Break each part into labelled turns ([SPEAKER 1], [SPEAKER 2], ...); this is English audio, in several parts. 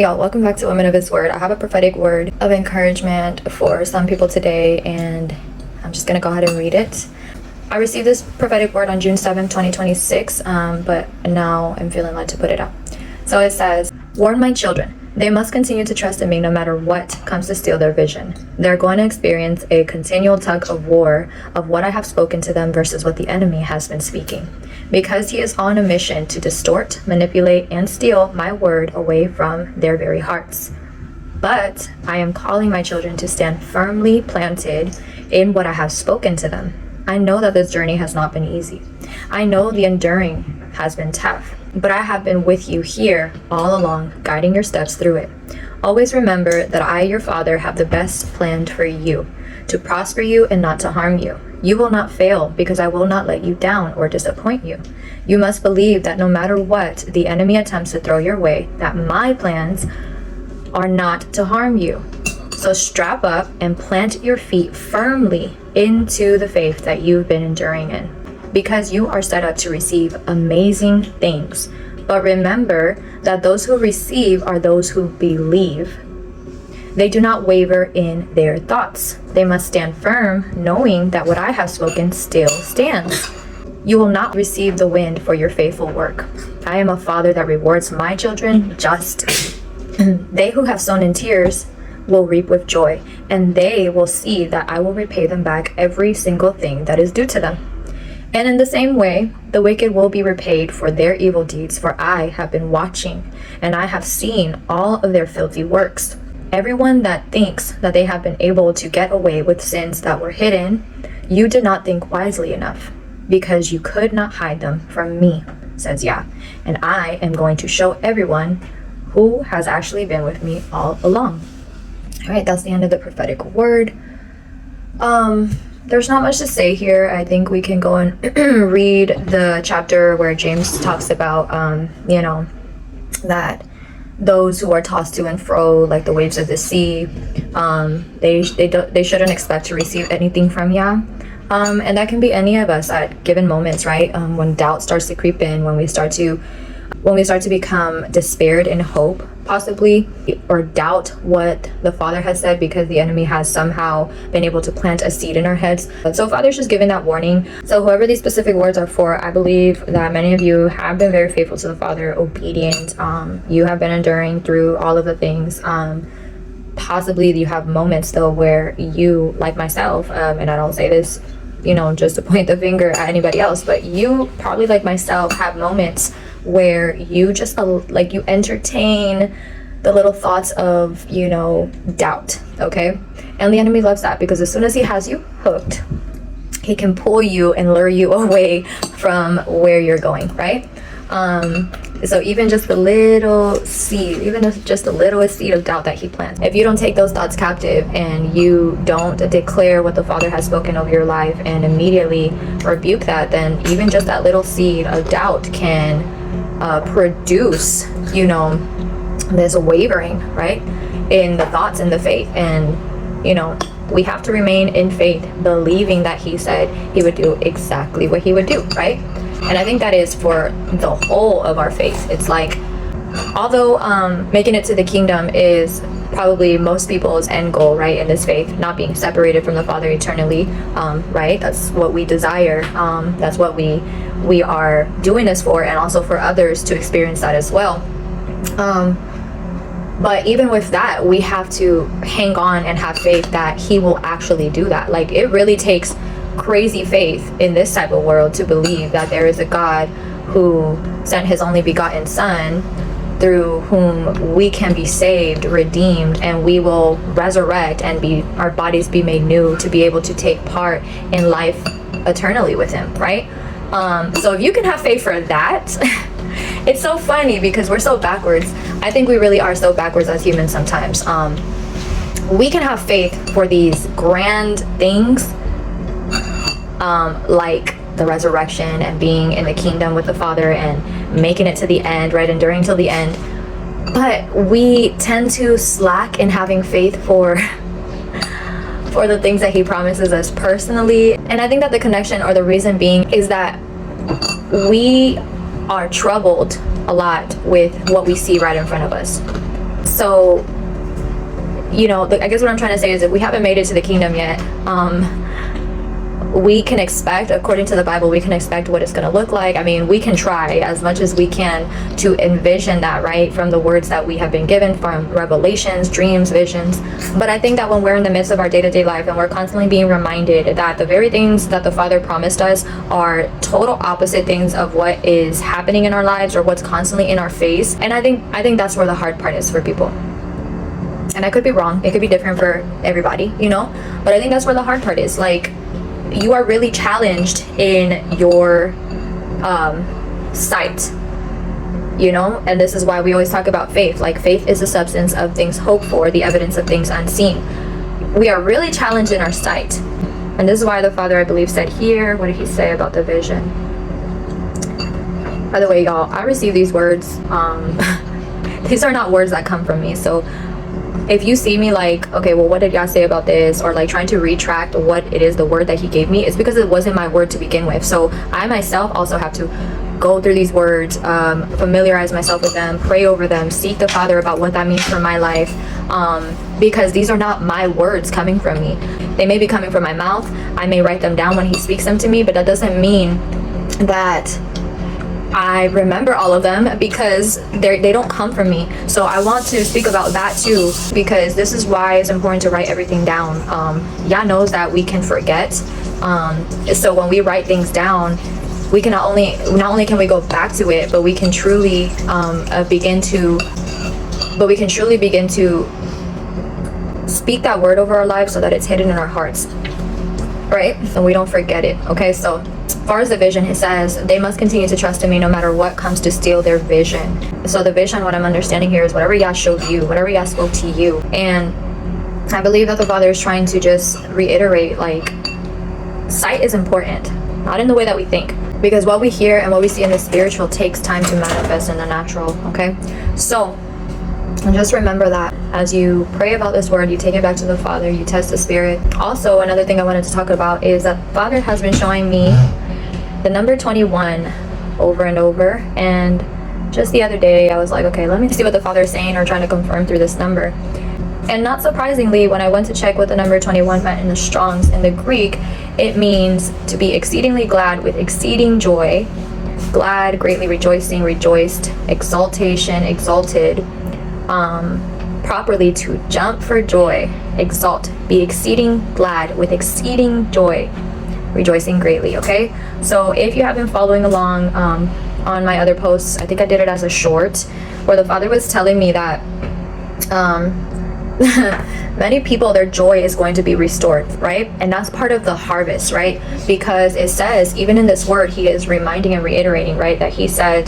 [SPEAKER 1] Y'all, welcome back to Women of His Word. I have a prophetic word of encouragement for some people today, and I'm just going to go ahead and read it. I received this prophetic word on June 7th, 2026, but now I'm feeling led to put it out. So it says, "Warn my children. They must continue to trust in me no matter what comes to steal their vision. They're going to experience a continual tug of war of what I have spoken to them versus what the enemy has been speaking. Because he is on a mission to distort, manipulate, and steal my word away from their very hearts. But I am calling my children to stand firmly planted in what I have spoken to them. I know that this journey has not been easy. I know the enduring has been tough, but I have been with you here all along, guiding your steps through it. Always remember that I, your Father, have the best planned for you, to prosper you and not to harm you. You will not fail because I will not let you down or disappoint you. You must believe that no matter what the enemy attempts to throw your way, that my plans are not to harm you. So strap up and plant your feet firmly into the faith that you've been enduring in, because you are set up to receive amazing things. But remember that those who receive are those who believe. They do not waver in their thoughts. They must stand firm, knowing that what I have spoken still stands. You will not receive the wind for your faithful work. I am a Father that rewards my children justly. They who have sown in tears will reap with joy, and they will see that I will repay them back every single thing that is due to them. And in the same way, the wicked will be repaid for their evil deeds, for I have been watching, and I have seen all of their filthy works. Everyone that thinks that they have been able to get away with sins that were hidden, you did not think wisely enough, because you could not hide them from me, says Yah. And I am going to show everyone who has actually been with me all along." All right, that's the end of the prophetic word. There's not much to say here. I think we can go and read the chapter where James talks about, that those who are tossed to and fro like the waves of the sea, they shouldn't expect to receive anything from Yah. And that can be any of us at given moments, right? When doubt starts to creep in, when we start to become despaired in hope, possibly, or doubt what the Father has said because the enemy has somehow been able to plant a seed in our heads. So Father's just giving that warning. So whoever these specific words are for, I believe that many of you have been very faithful to the Father, obedient. You have been enduring through all of the things. Possibly you have moments though where you, like myself, and I don't say this, just to point the finger at anybody else, but you probably, like myself, have moments where you just you entertain the little thoughts of doubt. Okay, and the enemy loves that, because as soon as he has you hooked, he can pull you and lure you away from where you're going, right? So even just the little seed, just the littlest seed of doubt that he plants, if you don't take those thoughts captive and you don't declare what the Father has spoken over your life and immediately rebuke that, then even just that little seed of doubt can produce, this wavering, right, in the thoughts and the faith. And, we have to remain in faith, believing that he said he would do exactly what he would do, right? And I think that is for the whole of our faith. It's like, although making it to the kingdom is probably most people's end goal, right, in this faith, not being separated from the Father eternally, right? That's what we desire. That's what we are doing this for, and also for others to experience that as well. But even with that, we have to hang on and have faith that he will actually do that. Like, it really takes crazy faith in this type of world to believe that there is a God who sent his only begotten Son, through whom we can be saved, redeemed, and we will resurrect and our bodies be made new to be able to take part in life eternally with him, right? So if you can have faith for that, it's so funny because we're so backwards. I think we really are so backwards as humans sometimes. We can have faith for these grand things, like the resurrection and being in the kingdom with the Father and making it to the end, right, enduring till the end. But we tend to slack in having faith for the things that he promises us personally. And I think that the connection, or the reason being, is that we are troubled a lot with what we see right in front of us. So, I guess what I'm trying to say is if we haven't made it to the kingdom yet, we can expect, according to the Bible, we can expect what it's going to look like. I mean, we can try as much as we can to envision that, right? From the words that we have been given, from revelations, dreams, visions. But I think that when we're in the midst of our day-to-day life and we're constantly being reminded that the very things that the Father promised us are total opposite things of what is happening in our lives or what's constantly in our face. And I think that's where the hard part is for people. And I could be wrong. It could be different for everybody, But I think that's where the hard part is. Like, you are really challenged in your sight, and this is why we always talk about faith. Like, faith is the substance of things hoped for, the evidence of things unseen. We are really challenged in our sight, and this is why the Father, I believe, said here, what did he say about the vision? By the way, y'all, I receive these words. These are not words that come from me, so if you see me like, okay, well, what did God say about this? Or like trying to retract what it is, the word that he gave me, it's because it wasn't my word to begin with. So I myself also have to go through these words, familiarize myself with them, pray over them, seek the Father about what that means for my life. Because these are not my words coming from me. They may be coming from my mouth. I may write them down when he speaks them to me, but that doesn't mean that I remember all of them, because they don't come from me. So I want to speak about that too, because this is why it's important to write everything down. Yah knows that we can forget. So when we write things down, we can not only can we go back to it, but we can truly begin to speak that word over our lives so that it's hidden in our hearts, right? And we don't forget it. Okay, so as far as the vision, it says they must continue to trust in me no matter what comes to steal their vision. So the vision, what I'm understanding here, is whatever Yah showed you, whatever Yah spoke to you. And I believe that the Father is trying to just reiterate, like, sight is important, not in the way that we think, because what we hear and what we see in the spiritual takes time to manifest in the natural. Okay, so just remember that as you pray about this word, you take it back to the Father, you test the Spirit. Also, another thing I wanted to talk about is that Father has been showing me the number 21 over and over, and just the other day I was like, okay, let me see what the Father is saying or trying to confirm through this number. And not surprisingly, when I went to check what the number 21 meant in the Strong's, in the Greek, it means to be exceedingly glad with exceeding joy, glad, greatly rejoicing, rejoiced, exaltation, exalted, properly to jump for joy, exalt, be exceeding glad with exceeding joy, rejoicing greatly. Okay, so if you have been following along on my other posts, I think I did it as a short, where the Father was telling me that many people, their joy is going to be restored, right? And that's part of the harvest, right? Because it says, even in this word, he is reminding and reiterating, right, that he said,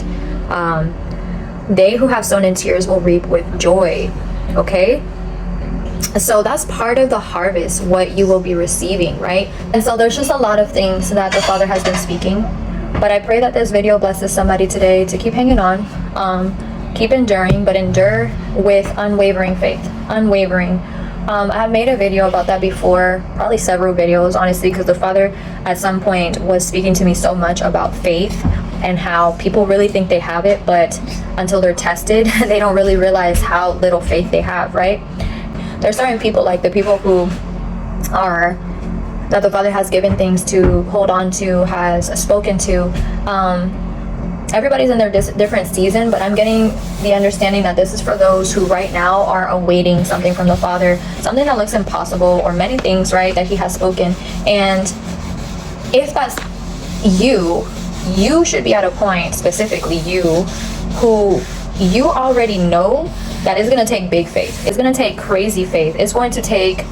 [SPEAKER 1] they who have sown in tears will reap with joy. Okay, so that's part of the harvest, what you will be receiving, right? And so there's just a lot of things that the Father has been speaking, but I pray that this video blesses somebody today to keep hanging on, keep enduring, but endure with unwavering faith. Unwavering. I have made a video about that before, probably several videos, honestly, because the Father at some point was speaking to me so much about faith and how people really think they have it, but until they're tested, they don't really realize how little faith they have, right? There's certain people, like the people who are, that the Father has given things to hold on to, has spoken to. Everybody's in their different season, but I'm getting the understanding that this is for those who right now are awaiting something from the Father, something that looks impossible, or many things, right, that he has spoken. And if that's you should be at a point, specifically you, who you already know that it's going to take big faith. It's going to take crazy faith. It's going to take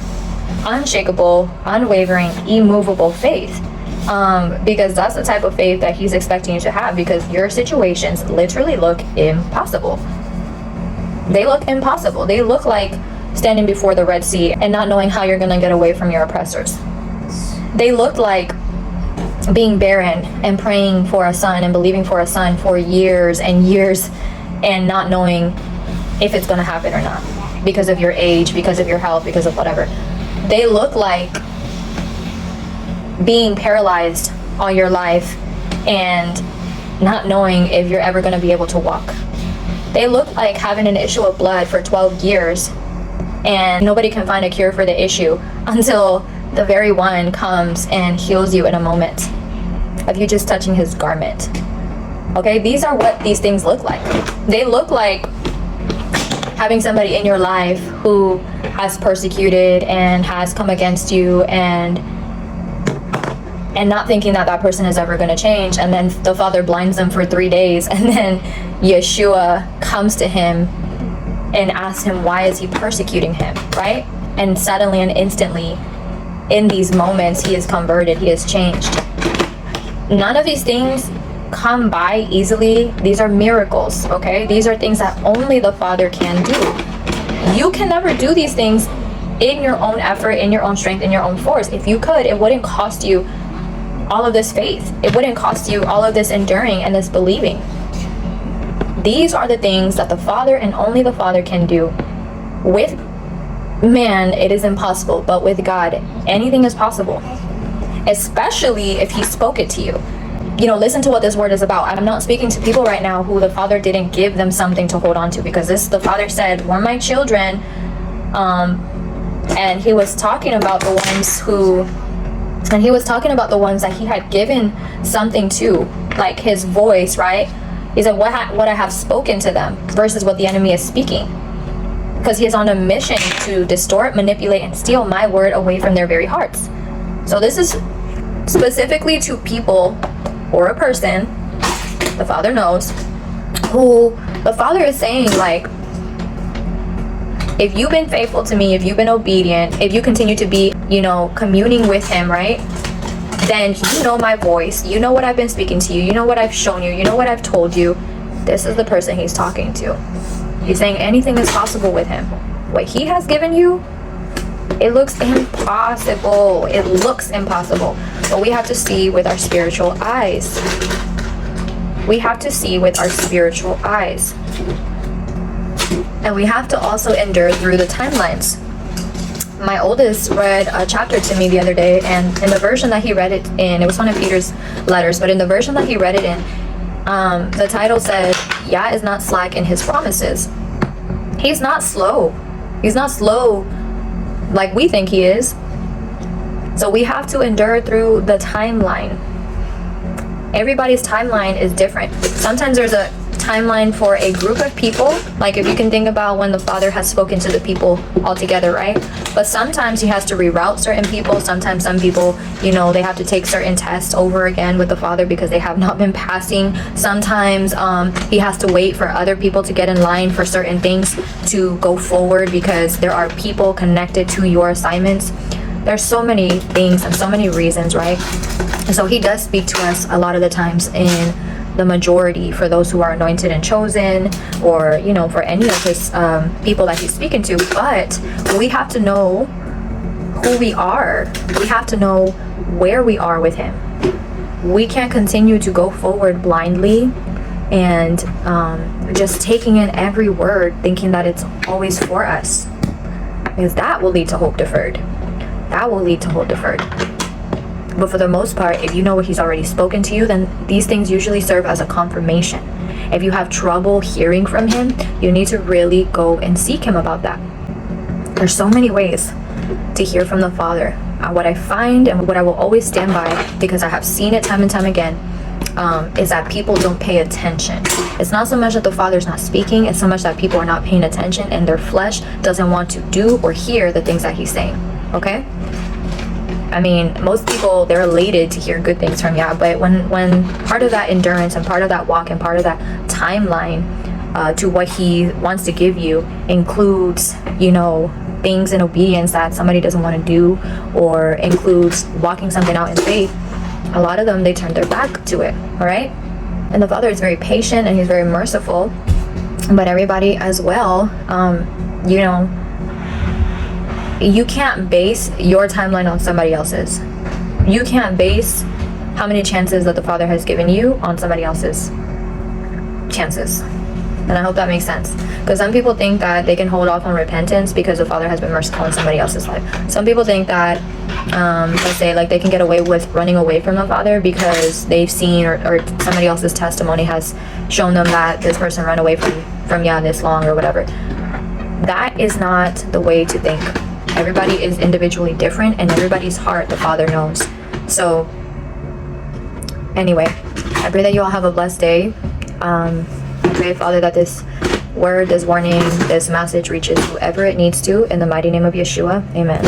[SPEAKER 1] unshakable, unwavering, immovable faith. Because that's the type of faith that he's expecting you to have, because your situations literally look impossible. They look impossible. They look like standing before the Red Sea and not knowing how you're going to get away from your oppressors. They look like being barren and praying for a son and believing for a son for years and years and not knowing if it's going to happen or not, because of your age, because of your health, because of whatever. They look like being paralyzed all your life and not knowing if you're ever going to be able to walk. They look like having an issue of blood for 12 years and nobody can find a cure for the issue until the very one comes and heals you in a moment of you just touching his garment. Okay, these are what these things look like. They look like having somebody in your life who has persecuted and has come against you and not thinking that that person is ever going to change, and then the Father blinds them for 3 days, and then Yeshua comes to him and asks him, why is he persecuting him, right? And suddenly and instantly, in these moments, he is converted, he is changed. None of these things come by easily. These are miracles, okay? These are things that only the Father can do. You can never do these things in your own effort, in your own strength, in your own force. If you could, it wouldn't cost you all of this faith. It wouldn't cost you all of this enduring and this believing. These are the things that the Father and only the Father can do. With man, it is impossible, but with God, anything is possible. Especially if he spoke it to you. You know, listen to what this word is about. I'm not speaking to people right now who the Father didn't give them something to hold on to, because the Father said, "We're my children," and he was talking about the ones that he had given something to, like his voice, right? He said, what I have spoken to them, versus what the enemy is speaking, because he is on a mission to distort, manipulate, and steal my word away from their very hearts. So this is specifically to people or a person, the Father knows, who the Father is saying, like, if you've been faithful to me, if you've been obedient, if you continue to be, you know, communing with him, right, then you know my voice, you know what I've been speaking to you, you know what I've shown you, you know what I've told you. This is the person he's talking to. He's saying anything is possible with him. What he has given you, it looks impossible. It looks impossible. But we have to see with our spiritual eyes. We have to see with our spiritual eyes. And we have to also endure through the timelines. My oldest read a chapter to me the other day, and in the version that he read it in, it was one of Peter's letters, but in the version that he read it in, the title said, Yah is not slack in his promises. He's not slow. He's not slow like we think he is. So we have to endure through the timeline. Everybody's timeline is different. Sometimes there's a timeline for a group of people, like if you can think about when the Father has spoken to the people all together, right? But sometimes he has to reroute certain people. Sometimes some people, you know, they have to take certain tests over again with the Father because they have not been passing. Sometimes he has to wait for other people to get in line for certain things to go forward, because there are people connected to your assignments. There's so many things and so many reasons, right? And so he does speak to us a lot of the times in the majority, for those who are anointed and chosen, or, you know, for any of his people that he's speaking to. But we have to know who we are. We have to know where we are with him. We can't continue to go forward blindly and just taking in every word thinking that it's always for us, because that will lead to hope deferred. That will lead to hope deferred. But for the most part, if you know what he's already spoken to you, then these things usually serve as a confirmation. If you have trouble hearing from him, you need to really go and seek him about that. There's so many ways to hear from the Father. What I find, and what I will always stand by, because I have seen it time and time again, is that people don't pay attention. It's not so much that the Father's not speaking, it's so much that people are not paying attention, and their flesh doesn't want to do or hear the things that he's saying. Okay? I mean, most people, they're elated to hear good things from Yah, but when part of that endurance and part of that walk and part of that timeline to what he wants to give you includes, you know, things in obedience that somebody doesn't want to do, or includes walking something out in faith, a lot of them, they turn their back to it, all right? And the Father is very patient and he's very merciful, but everybody as well, you know, you can't base your timeline on somebody else's. You can't base how many chances that the Father has given you on somebody else's chances. And I hope that makes sense. Because some people think that they can hold off on repentance because the Father has been merciful in somebody else's life. Some people think that, let's say, like, they can get away with running away from the Father because they've seen or somebody else's testimony has shown them that this person ran away from this long or whatever. That is not the way to think. Everybody is individually different, and everybody's heart the Father knows. So anyway, I pray that you all have a blessed day. I pray, Father, that this word, this warning, this message reaches whoever it needs to, in the mighty name of Yeshua. Amen.